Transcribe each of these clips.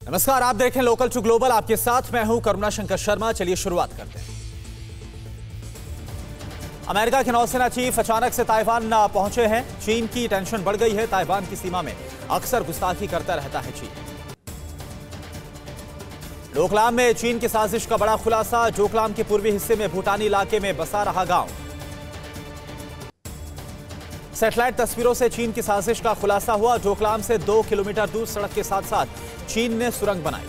नमस्कार, आप देखें लोकल टू ग्लोबल। आपके साथ मैं हूं करुणा शंकर शर्मा। चलिए शुरुआत करते हैं। अमेरिका के नौसेना चीफ अचानक से ताइवान पहुंचे हैं। चीन की टेंशन बढ़ गई है। ताइवान की सीमा में अक्सर गुस्ताखी करता रहता है चीन। डोकलाम में चीन की साजिश का बड़ा खुलासा। डोकलाम के पूर्वी हिस्से में भूटानी इलाके में बसा रहा गांव। सैटेलाइट तस्वीरों से चीन की साजिश का खुलासा हुआ। डोकलाम से 2 किलोमीटर दूर सड़क के साथ साथ चीन ने सुरंग बनाई।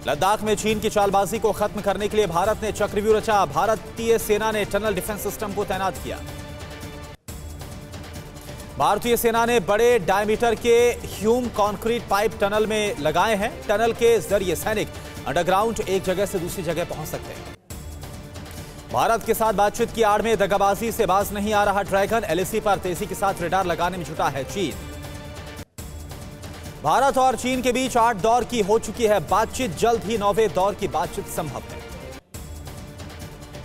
लद्दाख में चीन की चालबाजी को खत्म करने के लिए भारत ने चक्रव्यूह रचा। भारतीय सेना ने टनल डिफेंस सिस्टम को तैनात किया। भारतीय सेना ने बड़े डायमीटर के ह्यूम कंक्रीट पाइप टनल में लगाए हैं। टनल के जरिए सैनिक अंडरग्राउंड एक जगह से दूसरी जगह पहुंच सकते हैं। भारत के साथ बातचीत की आड़ में दगाबाजी से बाज नहीं आ रहा ड्रैगन। एलएसी पर तेजी के साथ रडार लगाने में जुटा है चीन। भारत और चीन के बीच 8 दौर की हो चुकी है बातचीत। जल्द ही 9वें दौर की बातचीत संभव है।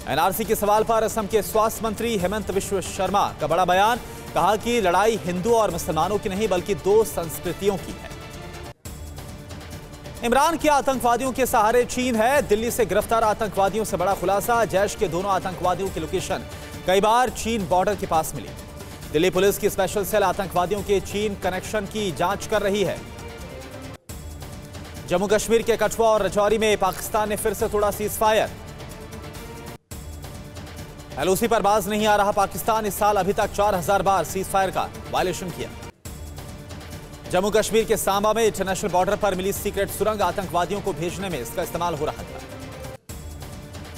एनआरसी के सवाल पर असम के स्वास्थ्य मंत्री हेमंत बिश्व शर्मा का बड़ा बयान। कहा कि लड़ाई हिंदू और मुसलमानों की नहीं बल्कि 2 संस्कृतियों की है। इमरान के आतंकवादियों के सहारे चीन है। दिल्ली से गिरफ्तार आतंकवादियों से बड़ा खुलासा। जैश के दोनों आतंकवादियों की लोकेशन कई बार चीन बॉर्डर के पास मिली। दिल्ली पुलिस की स्पेशल सेल आतंकवादियों के चीन कनेक्शन की जांच कर रही है। जम्मू कश्मीर के कठुआ और राजौरी में पाकिस्तान ने फिर से तोड़ा सीजफायर। एलओसी पर बाज नहीं आ रहा पाकिस्तान। इस साल अभी तक 4000 बार सीजफायर का वायलेशन किया। जम्मू कश्मीर के सांबा में इंटरनेशनल बॉर्डर पर मिली सीक्रेट सुरंग। आतंकवादियों को भेजने में इसका इस्तेमाल हो रहा था।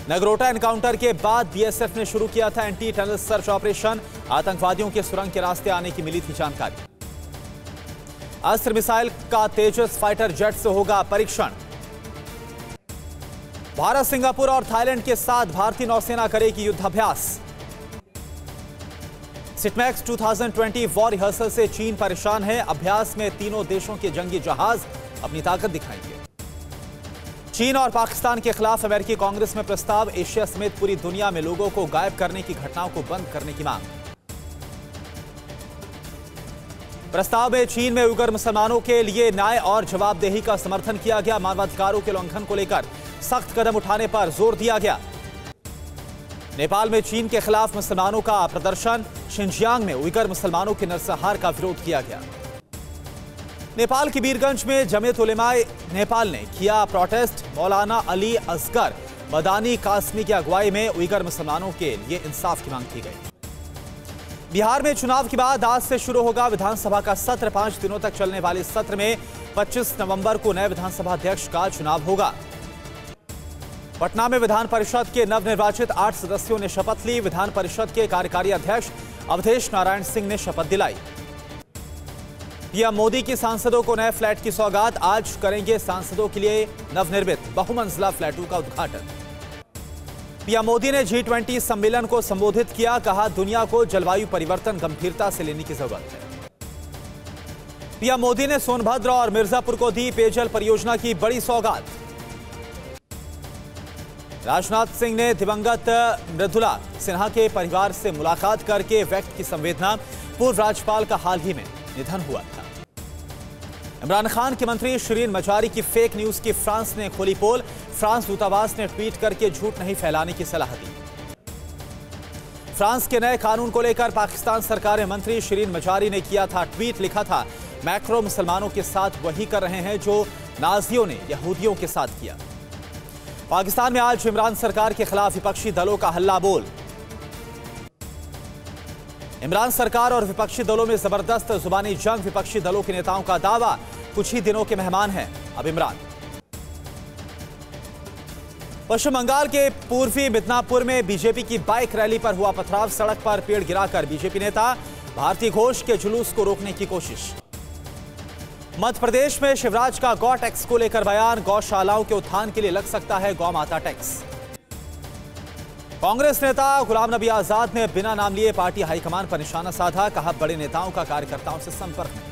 नगरोटा एनकाउंटर के बाद बीएसएफ ने शुरू किया था एंटी टनल सर्च ऑपरेशन। आतंकवादियों के सुरंग के रास्ते आने की मिली थी जानकारी। अस्त्र मिसाइल का तेजस फाइटर जेट से होगा परीक्षण। भारत, सिंगापुर और थाईलैंड के साथ भारतीय नौसेना करेगी युद्धाभ्यास। सिटमैक्स 2020 वॉर रिहर्सल से चीन परेशान है। अभ्यास में तीनों देशों के जंगी जहाज अपनी ताकत दिखाएंगे। चीन और पाकिस्तान के खिलाफ अमेरिकी कांग्रेस में प्रस्ताव। एशिया समेत पूरी दुनिया में लोगों को गायब करने की घटनाओं को बंद करने की मांग। प्रस्ताव में चीन में उइगर मुसलमानों के लिए न्याय और जवाबदेही का समर्थन किया गया। मानवाधिकारों के उल्लंघन को लेकर सख्त कदम उठाने पर जोर दिया गया। नेपाल में चीन के खिलाफ मुसलमानों का प्रदर्शन। शिनजियांग में उइगर मुसलमानों के नरसंहार का विरोध किया गया। नेपाल की बीरगंज में जमीयत उलेमाए नेपाल ने किया प्रोटेस्ट। मौलाना अली असगर मदानी कासमी की अगुवाई में उइगर मुसलमानों के लिए इंसाफ की मांग की गई। बिहार में चुनाव के बाद आज से शुरू होगा विधानसभा का सत्र। 5 दिनों तक चलने वाले सत्र में 25 नवंबर को नए विधानसभा अध्यक्ष का चुनाव होगा। पटना में विधान परिषद के नवनिर्वाचित 8 सदस्यों ने शपथ ली। विधान परिषद के कार्यकारी अध्यक्ष अवधेश नारायण सिंह ने शपथ दिलाई। पीएम मोदी की सांसदों को नए फ्लैट की सौगात। आज करेंगे सांसदों के लिए नवनिर्मित बहुमंजिला फ्लैटों का उद्घाटन। पीएम मोदी ने G20 सम्मेलन को संबोधित किया। कहा, दुनिया को जलवायु परिवर्तन गंभीरता से लेने की जरूरत है। पीएम मोदी ने सोनभद्र और मिर्जापुर को दी पेयजल परियोजना की बड़ी सौगात। राजनाथ सिंह ने दिवंगत मृदुला सिन्हा के परिवार से मुलाकात करके व्यक्त की संवेदना। पूर्व राज्यपाल का हाल ही में निधन हुआ था। इमरान खान के मंत्री शिरीन मजारी की फेक न्यूज की फ्रांस ने खोली पोल। फ्रांस दूतावास ने ट्वीट करके झूठ नहीं फैलाने की सलाह दी। फ्रांस के नए कानून को लेकर पाकिस्तान सरकार में मंत्री शिरीन मजारी ने किया था ट्वीट। लिखा था, मैक्रो मुसलमानों के साथ वही कर रहे हैं जो नाजियों ने यहूदियों के साथ किया। पाकिस्तान में आज इमरान सरकार के खिलाफ विपक्षी दलों का हल्ला बोल। इमरान सरकार और विपक्षी दलों में जबरदस्त जुबानी जंग। विपक्षी दलों के नेताओं का दावा, कुछ ही दिनों के मेहमान हैं अब इमरान। पश्चिम बंगाल के पूर्वी मिदनापुर में बीजेपी की बाइक रैली पर हुआ पथराव। सड़क पर पेड़ गिराकर बीजेपी नेता भारती घोष के जुलूस को रोकने की कोशिश। मध्य प्रदेश में शिवराज का गौ टैक्स को लेकर बयान। गौशालाओं के उत्थान के लिए लग सकता है गौ माता टैक्स। कांग्रेस नेता गुलाम नबी आजाद ने बिना नाम लिए पार्टी हाईकमान पर निशाना साधा। कहा, बड़े नेताओं का कार्यकर्ताओं से संपर्क नहीं।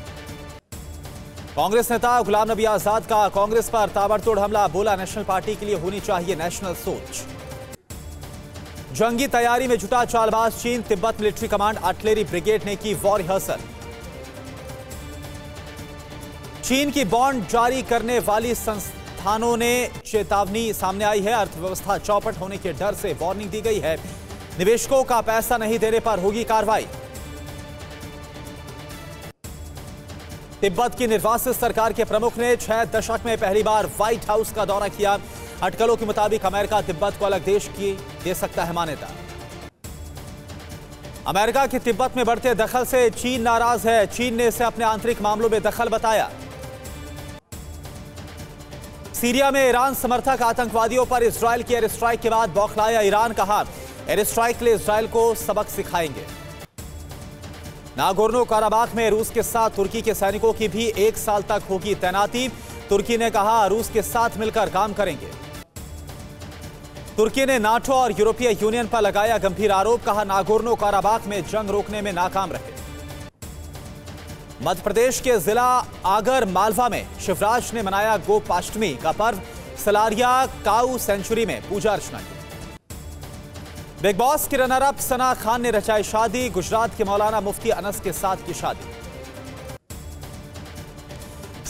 कांग्रेस नेता गुलाम नबी आजाद का कांग्रेस पर ताबड़तोड़ हमला। बोला, नेशनल पार्टी के लिए होनी चाहिए नेशनल सोच। जंगी तैयारी में जुटा चालबाज चीन। Tibet military command artillery brigade ने की वॉर रिहर्सल। चीन की बॉन्ड जारी करने वाली संस्थानों ने चेतावनी सामने आई है। अर्थव्यवस्था चौपट होने के डर से वार्निंग दी गई है। निवेशकों का पैसा नहीं देने पर होगी कार्रवाई। तिब्बत की निर्वासित सरकार के प्रमुख ने 6 दशक में पहली बार व्हाइट हाउस का दौरा किया। अटकलों के मुताबिक अमेरिका तिब्बत को अलग देश की दे सकता है मान्यता। अमेरिका की तिब्बत में बढ़ते दखल से चीन नाराज है। चीन ने इसे अपने आंतरिक मामलों में दखल बताया। सीरिया में ईरान समर्थक आतंकवादियों पर इजरायल की एयर स्ट्राइक के बाद बौखलाया ईरान। कहा एयर स्ट्राइक के लिए इजरायल को सबक सिखाएंगे। नागोर्नो काराबाख में रूस के साथ तुर्की के सैनिकों की भी 1 साल तक होगी तैनाती। तुर्की ने कहा रूस के साथ मिलकर काम करेंगे। तुर्की ने नाटो और यूरोपीय यूनियन पर लगाया गंभीर आरोप। कहा नागोर्नो काराबाख में जंग रोकने में नाकाम रहे। मध्य प्रदेश के जिला आगर मालवा में शिवराज ने मनाया गोपाष्टमी का पर्व। सलारिया काऊ सेंचुरी में पूजा अर्चना की। बिग बॉस की रनर अप सना खान ने रचाई शादी। गुजरात के मौलाना मुफ्ती अनस के साथ की शादी।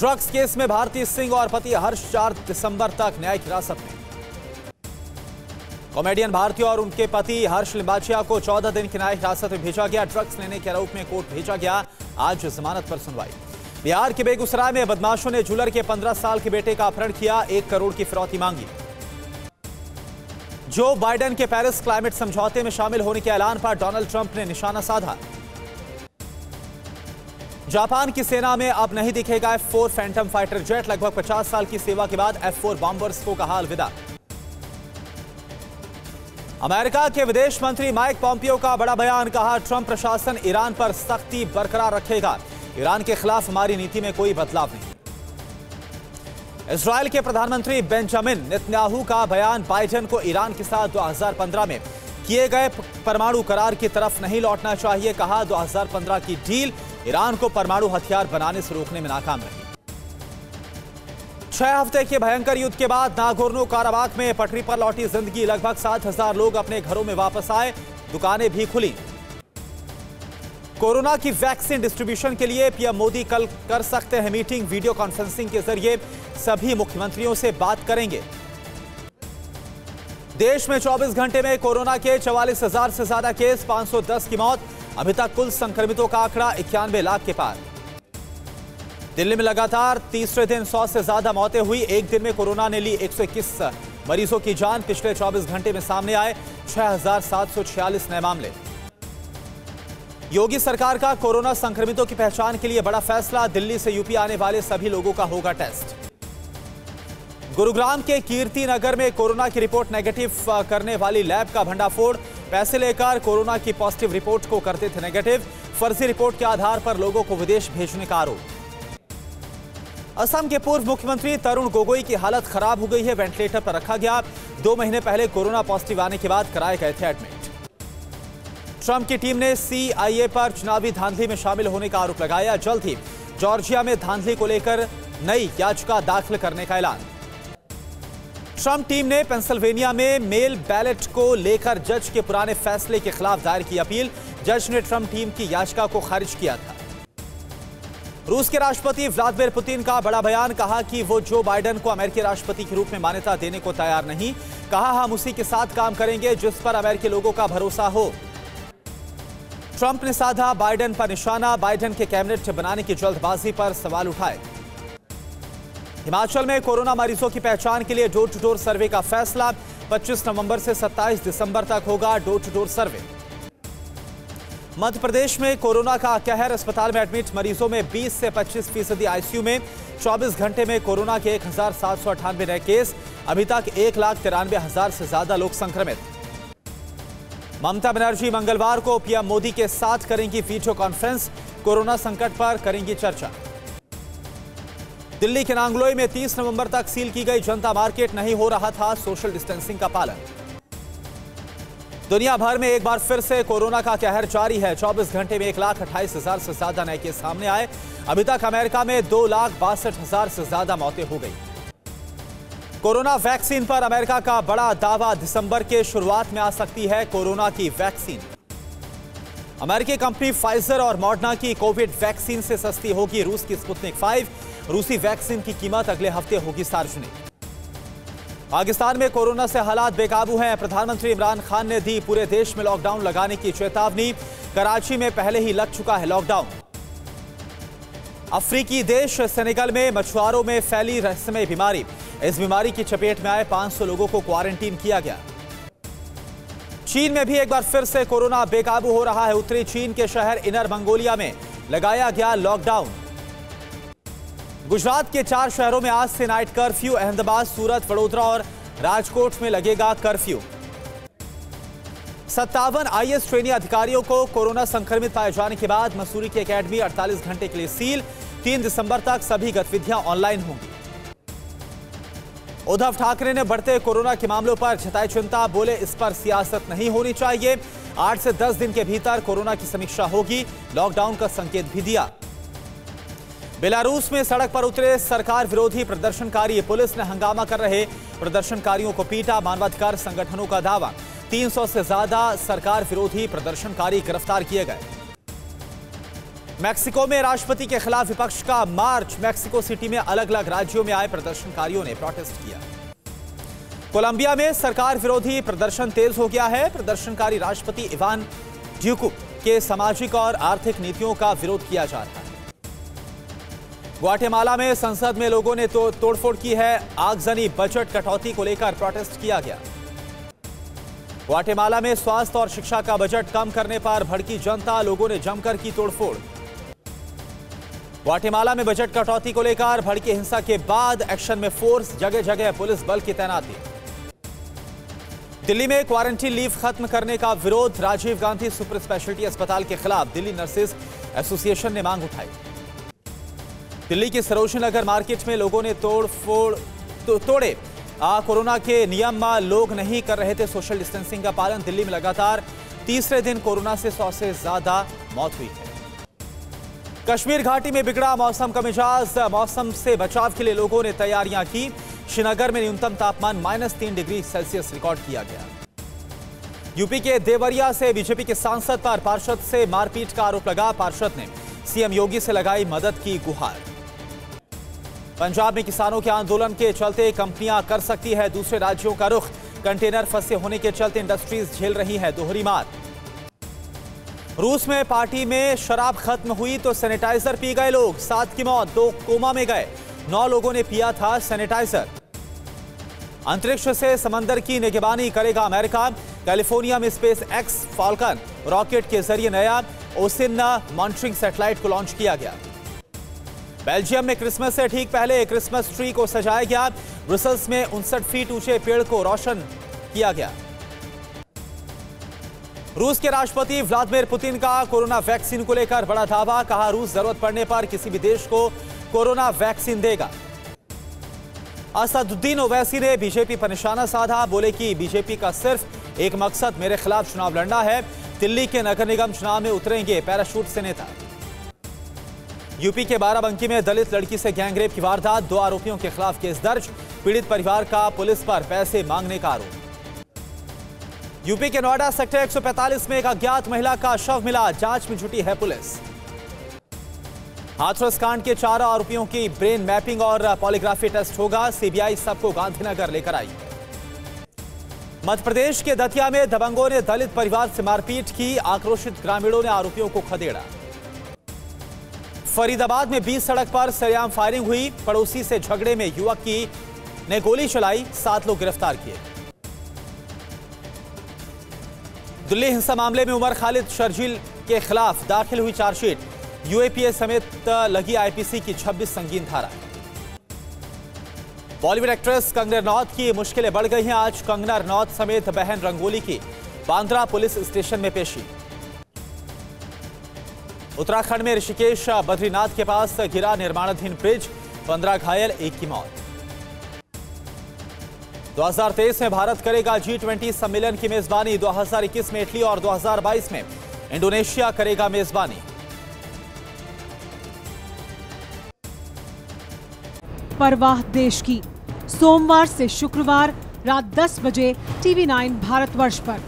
ड्रग्स केस में भारती सिंह और पति हर्ष 4 दिसंबर तक न्यायिक हिरासत में। कॉमेडियन भारती और उनके पति हर्ष लिंबाचिया को 14 दिन की न्यायिक हिरासत में भेजा गया। ड्रग्स लेने के आरोप में कोर्ट भेजा गया। आज जमानत पर सुनवाई। बिहार के बेगूसराय में बदमाशों ने जूलर के 15 साल के बेटे का अपहरण किया। 1 करोड़ की फिरौती मांगी। जो बाइडेन के पेरिस क्लाइमेट समझौते में शामिल होने के ऐलान पर डोनाल्ड ट्रंप ने निशाना साधा। जापान की सेना में अब नहीं दिखेगा F4 फैंटम फाइटर जेट। लगभग 50 साल की सेवा के बाद F4 बॉम्बर्स को कहा अलविदा। अमेरिका के विदेश मंत्री माइक पॉम्पियो का बड़ा बयान। कहा ट्रंप प्रशासन ईरान पर सख्ती बरकरार रखेगा। ईरान के खिलाफ हमारी नीति में कोई बदलाव नहीं। इजरायल के प्रधानमंत्री बेंजामिन नेतन्याहू का बयान। बाइडेन को ईरान के साथ 2015 में किए गए परमाणु करार की तरफ नहीं लौटना चाहिए। कहा 2015 की डील ईरान को परमाणु हथियार बनाने से रोकने में नाकाम रही। 6 हफ्ते के भयंकर युद्ध के बाद नागोर्नो काराबाख में पटरी पर लौटी जिंदगी। लगभग 7,000 लोग अपने घरों में वापस आए। दुकानें भी खुली। कोरोना की वैक्सीन डिस्ट्रीब्यूशन के लिए पीएम मोदी कल कर सकते हैं मीटिंग। वीडियो कॉन्फ्रेंसिंग के जरिए सभी मुख्यमंत्रियों से बात करेंगे। देश में 24 घंटे में कोरोना के 44,000 से ज्यादा केस, 510 की मौत। अभी तक कुल संक्रमितों का आंकड़ा 91 लाख के पार। दिल्ली में लगातार तीसरे दिन 100 से ज्यादा मौतें हुई। एक दिन में कोरोना ने ली 121 मरीजों की जान। पिछले 24 घंटे में सामने आए 6,746 नए मामले। योगी सरकार का कोरोना संक्रमितों की पहचान के लिए बड़ा फैसला। दिल्ली से यूपी आने वाले सभी लोगों का होगा टेस्ट। गुरुग्राम के कीर्ति नगर में कोरोना की रिपोर्ट नेगेटिव करने वाली लैब का भंडाफोड़। पैसे लेकर कोरोना की पॉजिटिव रिपोर्ट को करते थे नेगेटिव। फर्जी रिपोर्ट के आधार पर लोगों को विदेश भेजने का आरोप। असम के पूर्व मुख्यमंत्री तरुण गोगोई की हालत खराब हो गई है। वेंटिलेटर पर रखा गया। 2 महीने पहले कोरोना पॉजिटिव आने के बाद कराए गए थे एडमिट। ट्रंप की टीम ने CIA पर चुनावी धांधली में शामिल होने का आरोप लगाया। जल्द ही जॉर्जिया में धांधली को लेकर नई याचिका दाखिल करने का ऐलान। ट्रंप टीम ने पेंसिल्वेनिया में मेल बैलेट को लेकर जज के पुराने फैसले के खिलाफ दायर की अपील। जज ने ट्रंप टीम की याचिका को खारिज किया था। रूस के राष्ट्रपति व्लादिमीर पुतिन का बड़ा बयान। कहा कि वो जो बाइडेन को अमेरिकी राष्ट्रपति के रूप में मान्यता देने को तैयार नहीं। कहा हम उसी के साथ काम करेंगे जिस पर अमेरिकी लोगों का भरोसा हो। ट्रंप ने साधा बाइडेन पर निशाना। बाइडेन के कैबिनेट बनाने की जल्दबाजी पर सवाल उठाए। हिमाचल में कोरोना मरीजों की पहचान के लिए डोर टू डोर सर्वे का फैसला। 25 नवंबर से 27 दिसंबर तक होगा door to door survey. Madhya Pradesh में कोरोना का कहर। अस्पताल में एडमिट मरीजों में 20 से 25% आईसीयू में। 24 घंटे में कोरोना के 1,798 नए केस। अभी तक 1,93,000 से ज्यादा लोग संक्रमित। ममता बनर्जी मंगलवार को पीएम मोदी के साथ करेंगी वीडियो कॉन्फ्रेंस। कोरोना संकट पर करेंगी चर्चा। दिल्ली के नांगलोई में 30 नवंबर तक सील की गई जनता मार्केट। नहीं हो रहा था सोशल डिस्टेंसिंग का पालन। दुनिया भर में एक बार फिर से कोरोना का कहर जारी है। 24 घंटे में 1,28,000 से ज्यादा नए केस सामने आए। अभी तक अमेरिका में 2,62,000 से ज्यादा मौतें हो गई। कोरोना वैक्सीन पर अमेरिका का बड़ा दावा। दिसंबर के शुरुआत में आ सकती है कोरोना की वैक्सीन। अमेरिकी कंपनी फाइजर और मॉडर्ना की कोविड वैक्सीन से सस्ती होगी रूस की स्पुतनिक 5। रूसी वैक्सीन की कीमत अगले हफ्ते होगी सार्वजनिक। पाकिस्तान में कोरोना से हालात बेकाबू हैं। प्रधानमंत्री इमरान खान ने दी पूरे देश में लॉकडाउन लगाने की चेतावनी। कराची में पहले ही लग चुका है लॉकडाउन। अफ्रीकी देश सेनेगल में मछुआरों में फैली रहस्यमय बीमारी। इस बीमारी की चपेट में आए 500 लोगों को क्वारंटीन किया गया। चीन में भी एक बार फिर से कोरोना बेकाबू हो रहा है। उत्तरी चीन के शहर इनर मंगोलिया में लगाया गया लॉकडाउन। गुजरात के 4 शहरों में आज से नाइट कर्फ्यू। अहमदाबाद, सूरत, वडोदरा और राजकोट में लगेगा कर्फ्यू। 57 आईएएस ट्रेनी अधिकारियों को कोरोना संक्रमित पाए जाने के बाद मसूरी की एकेडमी 48 घंटे के लिए सील। 3 दिसंबर तक सभी गतिविधियां ऑनलाइन होंगी। उद्धव ठाकरे ने बढ़ते कोरोना के मामलों पर जताई चिंता। बोले, इस पर सियासत नहीं होनी चाहिए। 8 से 10 दिन के भीतर कोरोना की समीक्षा होगी। लॉकडाउन का संकेत भी दिया। बेलारूस में सड़क पर उतरे सरकार विरोधी प्रदर्शनकारी। पुलिस ने हंगामा कर रहे प्रदर्शनकारियों को पीटा। मानवाधिकार संगठनों का दावा, 300 से ज्यादा सरकार विरोधी प्रदर्शनकारी गिरफ्तार किए गए। मैक्सिको में राष्ट्रपति के खिलाफ विपक्ष का मार्च। मैक्सिको सिटी में अलग अलग राज्यों में आए प्रदर्शनकारियों ने प्रोटेस्ट किया। कोलंबिया में सरकार विरोधी प्रदर्शन तेज हो गया है। प्रदर्शनकारी राष्ट्रपति इवान ड्यूक के सामाजिक और आर्थिक नीतियों का विरोध किया जा रहा है। ग्वाटेमाला में संसद में लोगों ने तोड़फोड़ की है। आगजनी बजट कटौती को लेकर प्रोटेस्ट किया गया। ग्वाटेमाला में स्वास्थ्य और शिक्षा का बजट कम करने पर भड़की जनता। लोगों ने जमकर की तोड़फोड़। ग्वाटेमाला में बजट कटौती को लेकर भड़की हिंसा के बाद एक्शन में फोर्स। जगह जगह पुलिस बल की तैनाती। दिल्ली में क्वारंटीन लीव खत्म करने का विरोध। राजीव गांधी सुपर स्पेशलिटी अस्पताल के खिलाफ दिल्ली नर्सेज एसोसिएशन ने मांग उठाई। दिल्ली की सरोजनी नगर मार्केट में लोगों ने तोड़े कोरोना के नियम। लोग नहीं कर रहे थे सोशल डिस्टेंसिंग का पालन। दिल्ली में लगातार तीसरे दिन कोरोना से 100 से ज्यादा मौत हुई है। कश्मीर घाटी में बिगड़ा मौसम का मिजाज। मौसम से बचाव के लिए लोगों ने तैयारियां की। श्रीनगर में न्यूनतम तापमान -3 डिग्री सेल्सियस रिकॉर्ड किया गया। यूपी के देवरिया से बीजेपी के सांसद पर पार्षद से मारपीट का आरोप लगा। पार्षद ने सीएम योगी से लगाई मदद की गुहार। पंजाब में किसानों के आंदोलन के चलते कंपनियां कर सकती है दूसरे राज्यों का रुख। कंटेनर फंसे होने के चलते इंडस्ट्रीज झेल रही है दोहरी मार। रूस में पार्टी में शराब खत्म हुई तो सैनिटाइजर पी गए लोग। 7 की मौत, 2 कोमा में गए। 9 लोगों ने पिया था सैनिटाइजर। अंतरिक्ष से समंदर की निगरानी करेगा अमेरिका। कैलिफोर्निया में स्पेस एक्स फाल्कन रॉकेट के जरिए नया ओसिन मॉनिटरिंग सैटेलाइट को लॉन्च किया गया। बेल्जियम में क्रिसमस से ठीक पहले क्रिसमस ट्री को सजाया गया। ब्रसेल्स में 59 फीट ऊंचे पेड़ को रोशन किया गया। रूस के राष्ट्रपति व्लादिमीर पुतिन का कोरोना वैक्सीन को लेकर बड़ा दावा। कहा, रूस जरूरत पड़ने पर किसी भी देश को कोरोना वैक्सीन देगा। असदुद्दीन ओवैसी ने बीजेपी पर निशाना साधा। बोले कि बीजेपी का सिर्फ एक मकसद मेरे खिलाफ चुनाव लड़ना है। दिल्ली के नगर निगम चुनाव में उतरेंगे पैराशूट से नेता। यूपी के बाराबंकी में दलित लड़की से गैंगरेप की वारदात। 2 आरोपियों के खिलाफ केस दर्ज। पीड़ित परिवार का पुलिस पर पैसे मांगने का आरोप। यूपी के नोएडा सेक्टर 145 में एक अज्ञात महिला का शव मिला। जांच में जुटी है पुलिस। हाथरस कांड के 4 आरोपियों की ब्रेन मैपिंग और पॉलीग्राफी टेस्ट होगा। सीबीआई सबको गांधीनगर लेकर आई। मध्य प्रदेश के दतिया में दबंगों ने दलित परिवार से मारपीट की। आक्रोशित ग्रामीणों ने आरोपियों को खदेड़ा। फरीदाबाद में 20 सड़क पर सरेआम फायरिंग हुई। पड़ोसी से झगड़े में युवक ने गोली चलाई। 7 लोग गिरफ्तार किए। दिल्ली हिंसा मामले में उमर खालिद शर्जील के खिलाफ दाखिल हुई चार्जशीट। यूएपीए समेत लगी आईपीसी की 26 संगीन धारा। बॉलीवुड एक्ट्रेस कंगना रनौत की मुश्किलें बढ़ गई हैं। आज कंगना रनौत समेत बहन रंगोली की बांद्रा पुलिस स्टेशन में पेशी। उत्तराखंड में ऋषिकेश बद्रीनाथ के पास गिरा निर्माणाधीन ब्रिज। 15 घायल, 1 की मौत। 2023 में भारत करेगा G20 सम्मेलन की मेजबानी। 2021 में इटली और 2022 में इंडोनेशिया करेगा मेजबानी। परवाह देश की, सोमवार से शुक्रवार रात 10 बजे TV9 भारतवर्ष पर।